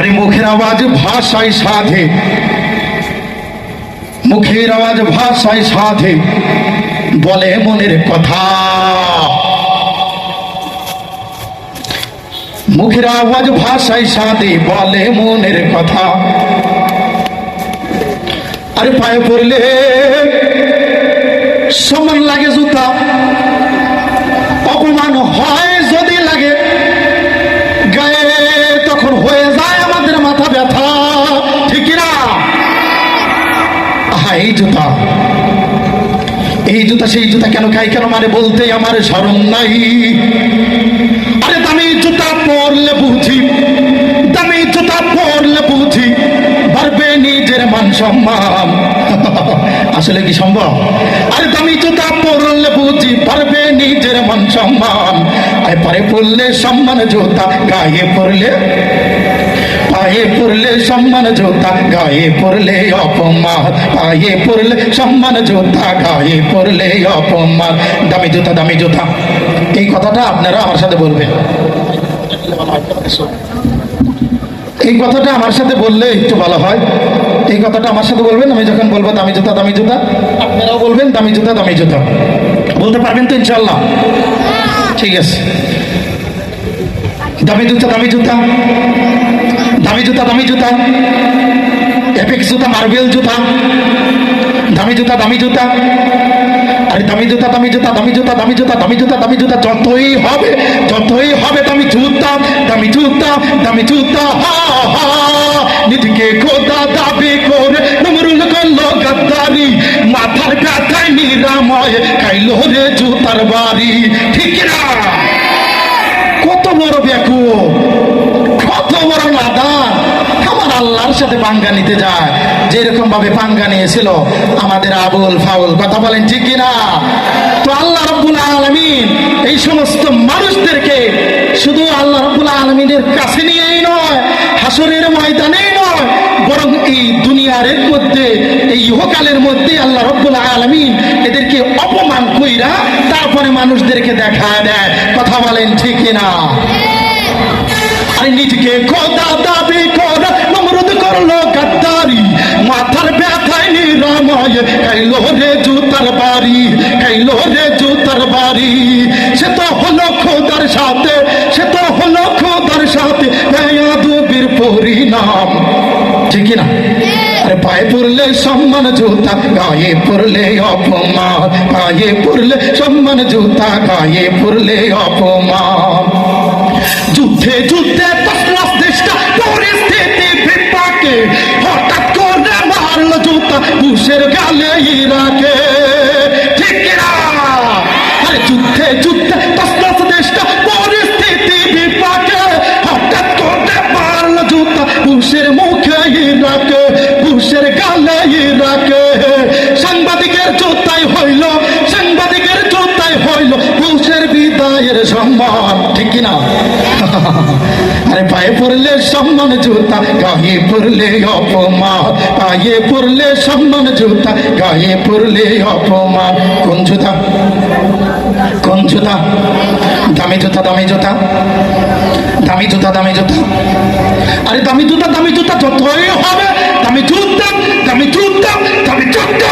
আরে মুখের আওয়াজ ভাষায় সাধে, মুখের আওয়াজ ভাষায় সাধে, বলে মনের কথা। মুখের আওয়াজ ভাষায় সাধে, বলে মনের কথা। আরে পায়ে পড়লে সমান লাগে জুতা, অপমান হয় যদি লাগে গায়ে, তখন হয়ে যায় আমাদের মাথা ব্যথা, ঠিক না? এই জুতা, এই জুতা সেই জুতা কেন খাই, কেন মানে বলতে আমার শরম নাই। আরে দামি জুতা পরলে বুঝি, দামি জুতা পরলে বুঝি বাড়বে নিজের মান সম্মান। আসলে কি সম্ভব? আরে দামি জুতা পরলে বুঝি পারবে নিজের মান সম্মান। আর পায়ে পড়লে সম্মান জুতা, গায়ে পড়লে, পায়ে পড়লে সম্মান জুতা, গায়ে পড়লে অপমান। পায়ে পড়লে সম্মান জুতা, গায়ে পড়লে অপমান। দামি জুতা, দামি জুতা, এই কথাটা আপনারা আমার সাথে বলবেন। এই কথাটা আমার সাথে বললে একটু ভালো হয়। এই কথাটা আমার সাথে বলবেন। আমি যখন বলবো দামি জুতা, দামি জুতা, আপনারাও বলবেন দামি জুতা, দামি জুতা। বলতে পারবেন তো ইনশাল্লাহ? ঠিক আছে। দামি জুতা, দামি জুতা, দামি জুতা, দামি জুতা, এপিক্স জুতা, মার্বেল জুতা, দামি জুতা, দামি জুতা। আরে দামি জুতা, দামি জুতা, দামি জুতা, দামি জুতা, দামি জুতা, দামি জুতা, যতই হবে, যতই হবে দামি জুতা, দামি জুতা, দামি জুতা। নিজেকে খোদা দাবি করে নমরুল করলো গাদ্দারি, মাথার ব্যথায় নিরাময় খাইলো রে জুতার বাড়ি, ঠিক না? কত বড় বেকুব, কত বড় নাদান আমার আল্লাহর সাথে পাঙ্গা নিতে যায়। যেরকম ভাবে পাঙ্গা নিয়েছিল আমাদের আবুল ফাউল, কথা বলেন ঠিক কিনা? তো আল্লাহ রাব্বুল আলামিন এই সমস্ত মানুষদেরকে শুধু আল্লাহ রাব্বুল আলামিনের কাছে নিয়েই নয়, হাসরের ময়দানেই নয়, বরং এই দুনিয়ার মধ্যে, এই ইহকালের মধ্যে আল্লাহ রাব্বুল আলামিন এদেরকে অপমান কইরা তারপরে মানুষদেরকে দেখা দেয়, কথা বলেন ঠিক কিনা? আরে নিজেকে খোদা দাবি করে নমরুদ করলো গাদ্দারি, মাথার ব্যথায় নিরাময় খাইলো রে জুতার বাড়ি, খাইলো রে জুতার বাড়ি। সে তো হলো খোদার সাথে, সে তো হলো খোদার সাথে বেয়াদবির পরিণাম, ঠিক না? আরে পায়ে পড়লে সম্মান জুতা, গায়ে পড়লে অপমান। পায়ে পড়লে সম্মান জুতা, গায়ে পড়লে অপমান। যুদ্ধে যুদ্ধে তসলাস দেশটা পরিস্থিতি বিপাকে, হঠাৎ করে মারল জুতা বুশের গালে ইরাকে, ঠিক না? আরে যুদ্ধে যুদ্ধে তসলাস দেশটা পরিস্থিতি বিপাকে, হঠাৎ করে মারল জুতা বুশের মুখে ইরাকে, বুশের গালে ইরাকে। সাংবাদিকের জুতাই হইল, সাংবাদিকের জুতাই হইল বুশের বিদায়ের সম্মান, ঠিক না? আরে পায়ে পড়লে সম্মান জুতা, গায়ে পড়লে অপমান। পায়ে পড়লে সম্মান জুতা, গায়ে পড়লে অপমান। কোন জুতা, কোন জুতা? দামি জুতা, দামি জুতা, দামি জুতা, দামি জুতা। আরে দামি জুতা, দামি জুতা যতই হবে, দামি জুতা, দামি জুতা, দামি জুতা,